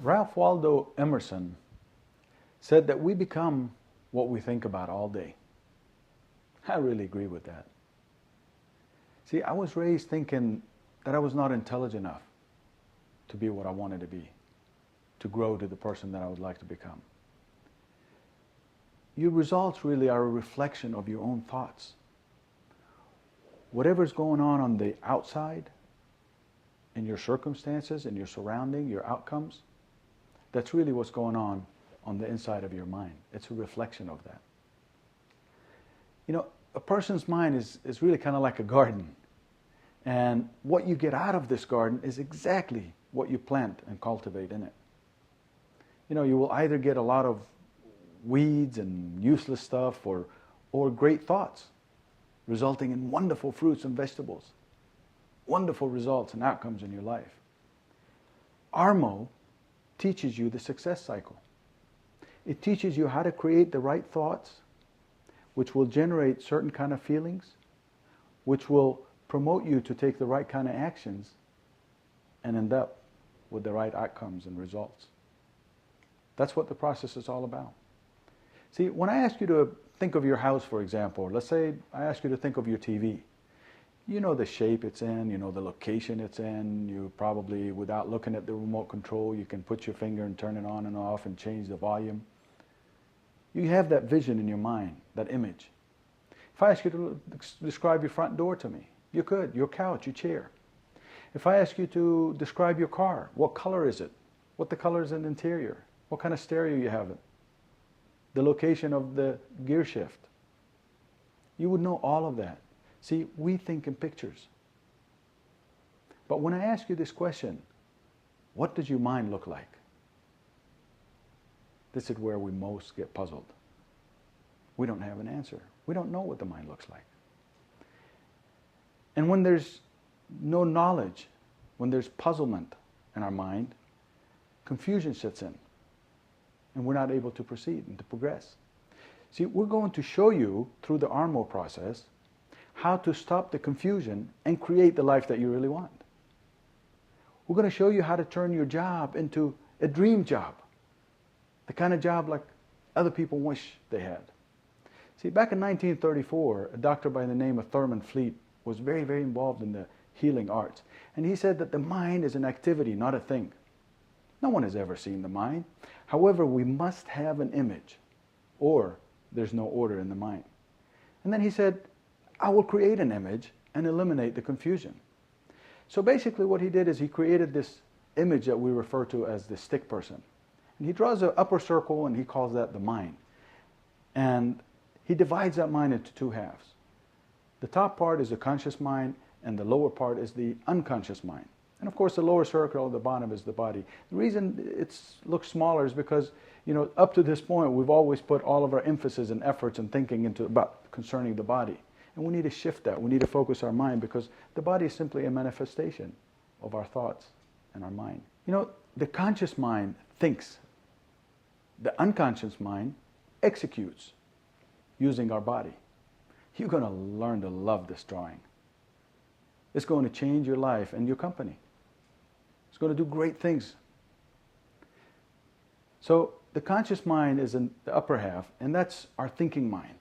Ralph Waldo Emerson said that we become what we think about all day. I really agree with that. See, I was raised thinking that I was not intelligent enough to be what I wanted to be, to grow to the person that I would like to become. Your results really are a reflection of your own thoughts. Whatever's going on the outside, in your circumstances, in your surrounding, your outcomes, that's really what's going on the inside of your mind. It's a reflection of that. You know, a person's mind is really kind of like a garden. And what you get out of this garden is exactly what you plant and cultivate in it. You know, you will either get a lot of weeds and useless stuff or great thoughts, resulting in wonderful fruits and vegetables, wonderful results and outcomes in your life. ARMO teaches you the success cycle. It teaches you how to create the right thoughts, which will generate certain kind of feelings, which will promote you to take the right kind of actions and end up with the right outcomes and results. That's what the process is all about. See, when I ask you to think of your house, for example, let's say I ask you to think of your TV. You know the shape it's in, you know the location it's in, you probably, without looking at the remote control, you can put your finger and turn it on and off and change the volume. You have that vision in your mind, that image. If I ask you to describe your front door to me, you could, your couch, your chair. If I ask you to describe your car, what color is it? What the color is in the interior? What kind of stereo you have it? The location of the gear shift. You would know all of that. See, we think in pictures. But when I ask you this question, what does your mind look like? This is where we most get puzzled. We don't have an answer. We don't know what the mind looks like. And when there's no knowledge, when there's puzzlement in our mind, confusion sets in. And we're not able to proceed and to progress. See, we're going to show you through the ARMO process how to stop the confusion and create the life that you really want. We're going to show you how to turn your job into a dream job. The kind of job like other people wish they had. See, back in 1934, a doctor by the name of Thurman Fleet was very, very involved in the healing arts. And he said that the mind is an activity, not a thing. No one has ever seen the mind. However, we must have an image, or there's no order in the mind. And then he said, I will create an image and eliminate the confusion. So basically what he did is he created this image that we refer to as the stick person. And he draws an upper circle and he calls that the mind. And he divides that mind into two halves. The top part is the conscious mind and the lower part is the unconscious mind. And of course the lower circle at the bottom is the body. The reason it looks smaller is because, you know, up to this point we've always put all of our emphasis and efforts and thinking into about concerning the body. And we need to shift that. We need to focus our mind because the body is simply a manifestation of our thoughts and our mind. You know, the conscious mind thinks. The unconscious mind executes using our body. You're going to learn to love this drawing. It's going to change your life and your company. It's going to do great things. So the conscious mind is in the upper half, and that's our thinking mind.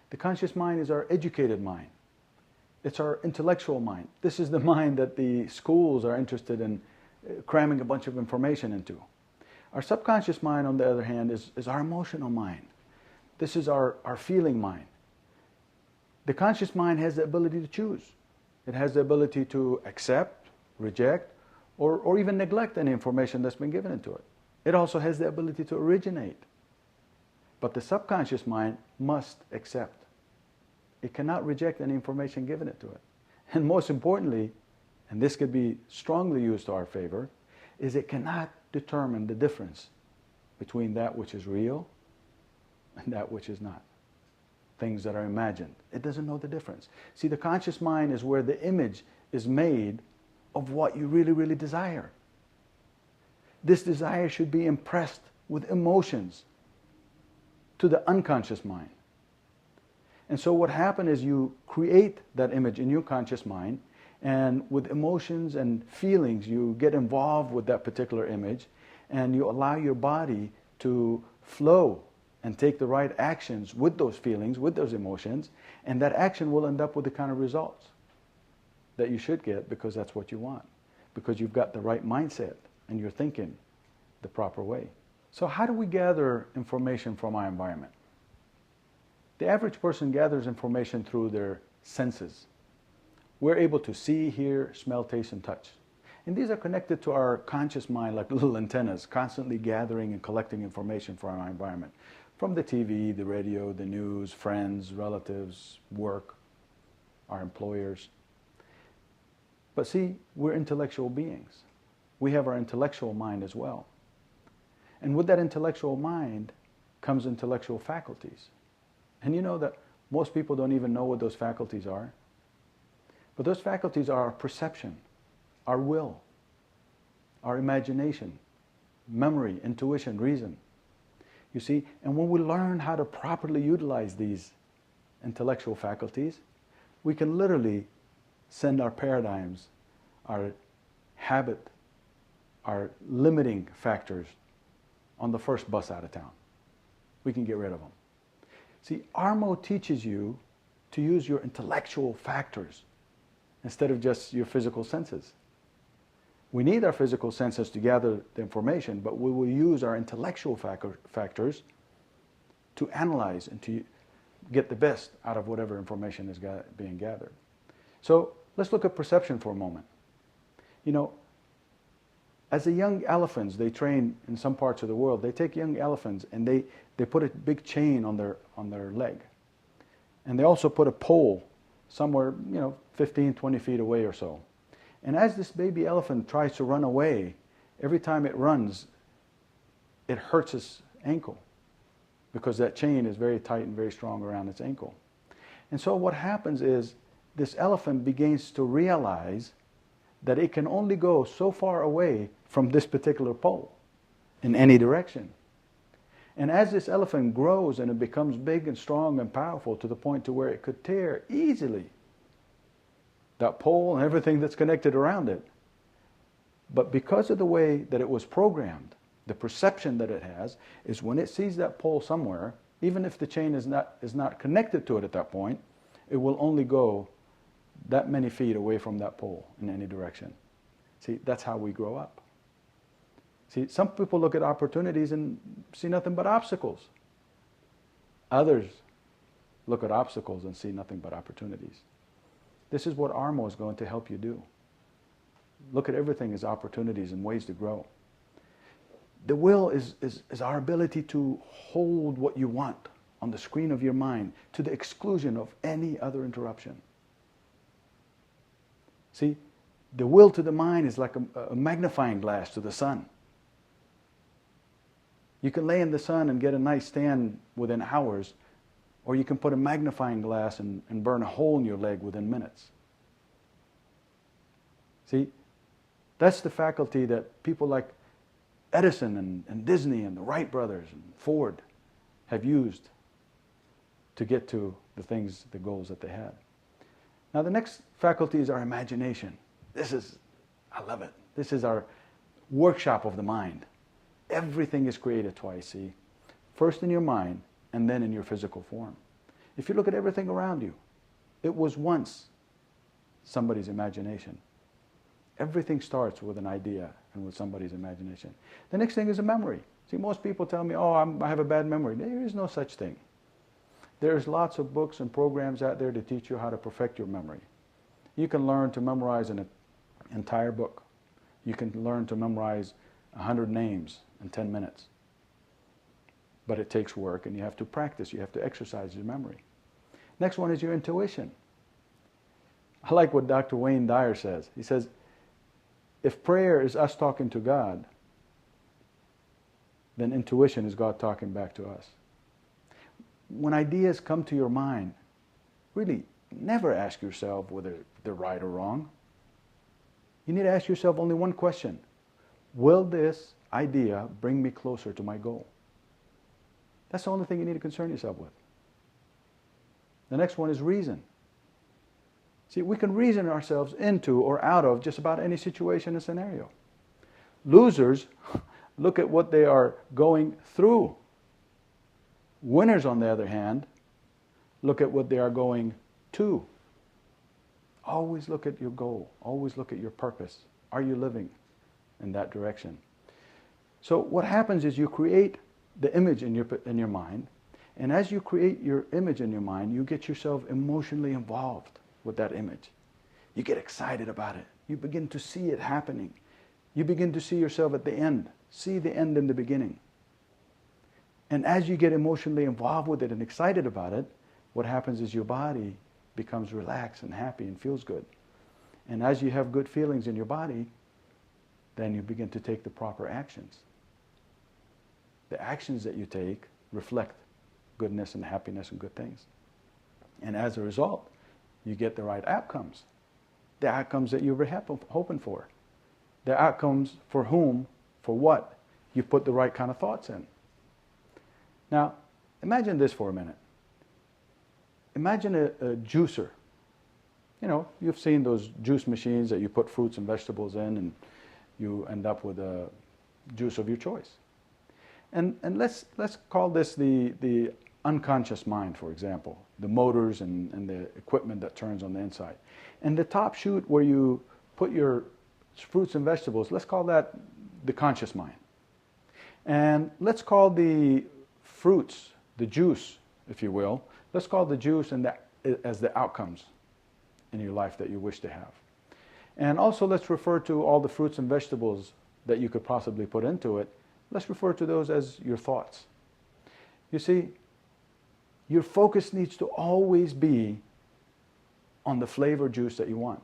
The conscious mind is our educated mind. It's our intellectual mind. This is the mind that the schools are interested in cramming a bunch of information into. Our subconscious mind, on the other hand, is our emotional mind. This is our feeling mind. The conscious mind has the ability to choose. It has the ability to accept, reject, or even neglect any information that's been given into it. It also has the ability to originate. But the subconscious mind must accept. It cannot reject any information given it to it. And most importantly, and this could be strongly used to our favor, is it cannot determine the difference between that which is real and that which is not. Things that are imagined. It doesn't know the difference. See, the conscious mind is where the image is made of what you really, really desire. This desire should be impressed with emotions to the unconscious mind. And so what happens is you create that image in your conscious mind, and with emotions and feelings you get involved with that particular image, and you allow your body to flow and take the right actions with those feelings, with those emotions, and that action will end up with the kind of results that you should get, because that's what you want, because you've got the right mindset and you're thinking the proper way. So how do we gather information from our environment? The average person gathers information through their senses. We're able to see, hear, smell, taste, and touch. And these are connected to our conscious mind like little antennas, constantly gathering and collecting information from our environment. From the TV, the radio, the news, friends, relatives, work, our employers. But see, we're intellectual beings. We have our intellectual mind as well. And with that intellectual mind comes intellectual faculties. And you know that most people don't even know what those faculties are. But those faculties are our perception, our will, our imagination, memory, intuition, reason. You see, and when we learn how to properly utilize these intellectual faculties, we can literally send our paradigms, our habit, our limiting factors on the first bus out of town. We can get rid of them. See, Armo teaches you to use your intellectual factors instead of just your physical senses. We need our physical senses to gather the information, but we will use our intellectual factors to analyze and to get the best out of whatever information is being gathered. So let's look at perception for a moment. You know, as a young elephants, they train in some parts of the world, they take young elephants and they put a big chain on their leg. And they also put a pole somewhere, 15, 20 feet away or so. And as this baby elephant tries to run away, every time it runs, it hurts its ankle because that chain is very tight and very strong around its ankle. And so what happens is this elephant begins to realize that it can only go so far away from this particular pole in any direction. And as this elephant grows and it becomes big and strong and powerful to the point to where it could tear easily that pole and everything that's connected around it. But because of the way that it was programmed, the perception that it has is when it sees that pole somewhere, even if the chain is not connected to it at that point, it will only go that many feet away from that pole in any direction. See, that's how we grow up. See, some people look at opportunities and see nothing but obstacles. Others look at obstacles and see nothing but opportunities. This is what Armo is going to help you do. Look at everything as opportunities and ways to grow. The will is our ability to hold what you want on the screen of your mind to the exclusion of any other interruption. See, the will to the mind is like a magnifying glass to the sun. You can lay in the sun and get a nice tan within hours, or you can put a magnifying glass and burn a hole in your leg within minutes. See, that's the faculty that people like Edison and Disney and the Wright brothers and Ford have used to get to the goals that they had. Now the next faculty is our imagination. I love it. This is our workshop of the mind. Everything is created twice, see? First in your mind and then in your physical form. If you look at everything around you, it was once somebody's imagination. Everything starts with an idea and with somebody's imagination. The next thing is a memory. See, most people tell me, I have a bad memory. There is no such thing. There's lots of books and programs out there to teach you how to perfect your memory. You can learn to memorize an entire book. You can learn to memorize 100 names in 10 minutes. But it takes work and you have to practice. You have to exercise your memory. Next one is your intuition. I like what Dr. Wayne Dyer says. He says, if prayer is us talking to God, then intuition is God talking back to us. When ideas come to your mind, really never ask yourself whether they're right or wrong. You need to ask yourself only one question. Will this idea bring me closer to my goal? That's the only thing you need to concern yourself with. The next one is reason. See, we can reason ourselves into or out of just about any situation and scenario. Losers look at what they are going through. Winners, on the other hand, look at what they are going to. Always look at your goal. Always look at your purpose. Are you living in that direction? So what happens is you create the image in your mind, and as you create your image in your mind, you get yourself emotionally involved with that image. You get excited about it. You begin to see it happening. You begin to see yourself at the end. See the end in the beginning. And as you get emotionally involved with it and excited about it, what happens is your body becomes relaxed and happy and feels good. And as you have good feelings in your body, then you begin to take the proper actions. The actions that you take reflect goodness and happiness and good things. And as a result, you get the right outcomes. The outcomes that you were hoping for. The outcomes for whom, for what, you put the right kind of thoughts in. Now, imagine this for a minute. Imagine a juicer. You know, you've seen those juice machines that you put fruits and vegetables in and you end up with a juice of your choice. And let's call this the unconscious mind, for example, the motors and the equipment that turns on the inside. And the top chute where you put your fruits and vegetables, let's call that the conscious mind. And let's call the fruits, the juice, if you will, let's call the juice and as the outcomes in your life that you wish to have. And also let's refer to all the fruits and vegetables that you could possibly put into it. Let's refer to those as your thoughts. You see, your focus needs to always be on the flavor juice that you want.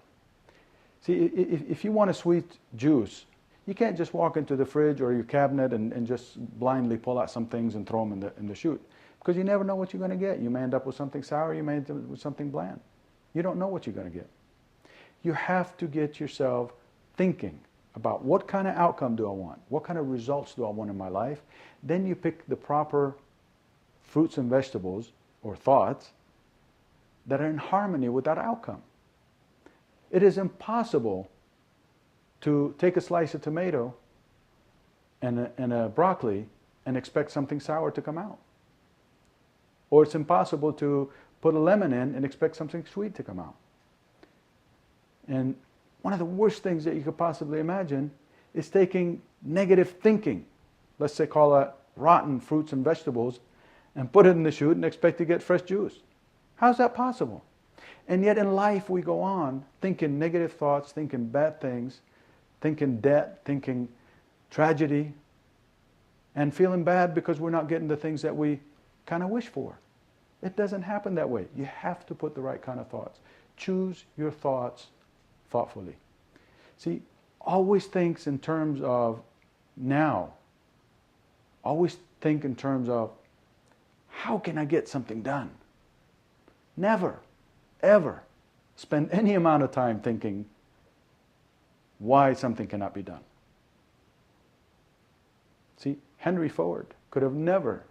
See, if you want a sweet juice, you can't just walk into the fridge or your cabinet and just blindly pull out some things and throw them in the chute. Because you never know what you're going to get. You may end up with something sour, you may end up with something bland. You don't know what you're going to get. You have to get yourself thinking about what kind of outcome do I want? What kind of results do I want in my life? Then you pick the proper fruits and vegetables or thoughts that are in harmony with that outcome. It is impossible to take a slice of tomato and a broccoli and expect something sour to come out. Or it's impossible to put a lemon in and expect something sweet to come out. And one of the worst things that you could possibly imagine is taking negative thinking, let's say call it rotten fruits and vegetables, and put it in the chute and expect to get fresh juice. How's that possible? And yet in life we go on thinking negative thoughts, thinking bad things, thinking debt, thinking tragedy, and feeling bad because we're not getting the things that we kind of wish for. It doesn't happen that way. You have to put the right kind of thoughts. Choose your thoughts thoughtfully. See, always think in terms of now. Always think in terms of how can I get something done? Never, ever spend any amount of time thinking why something cannot be done. See, Henry Ford could have never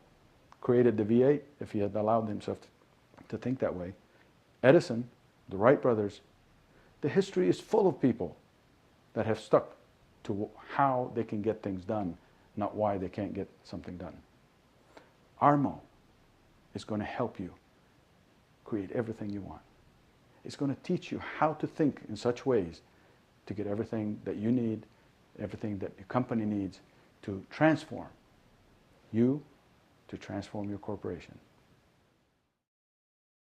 created the V8 if he had allowed himself to think that way. Edison, the Wright brothers, the history is full of people that have stuck to how they can get things done, not why they can't get something done. Armo is going to help you create everything you want. It's going to teach you how to think in such ways to get everything that you need, everything that your company needs to transform you, to transform your corporation.